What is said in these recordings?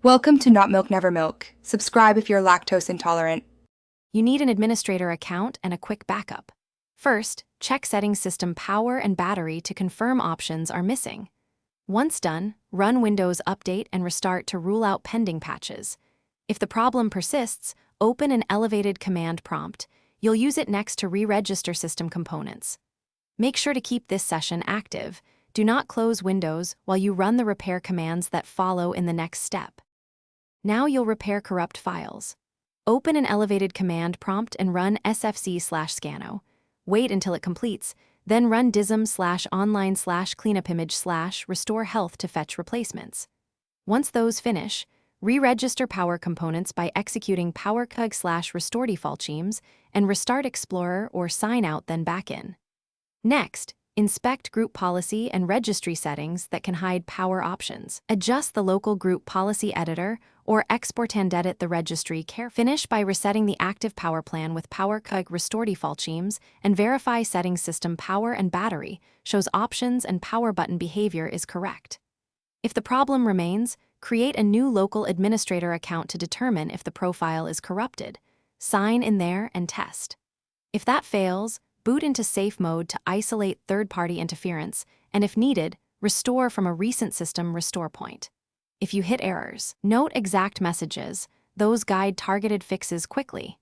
Welcome to Not Milk Never Milk. Subscribe if you're lactose intolerant. You need an administrator account and a quick backup. First, check settings system power and battery to confirm options are missing. Once done, run Windows Update and Restart to rule out pending patches. If the problem persists, open an elevated command prompt. You'll use it next to re-register system components. Make sure to keep this session active. Do not close Windows while you run the repair commands that follow in the next step. Now you'll repair corrupt files. Open an elevated command prompt and run sfc/scano. Wait until it completes, then run dism/online/cleanupimage/restore health to fetch replacements. Once those finish, re-register power components by executing powercug/restore default schemes and restart Explorer or sign out then back in. Next, inspect group policy and registry settings that can hide power options. Adjust the local group policy editor or export and edit the registry carefully. Finish by resetting the active power plan with PowerCug restore default schemes and verify settings system power and battery shows options and power button behavior is correct. If the problem remains, create a new local administrator account to determine if the profile is corrupted. Sign in there and test. If that fails, boot into safe mode to isolate third-party interference, and if needed, restore from a recent system restore point. If you hit errors, note exact messages. Those guide targeted fixes quickly.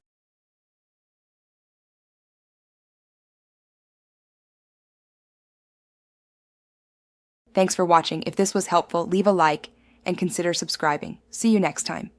Thanks for watching. If this was helpful, leave a like and consider subscribing. See you next time.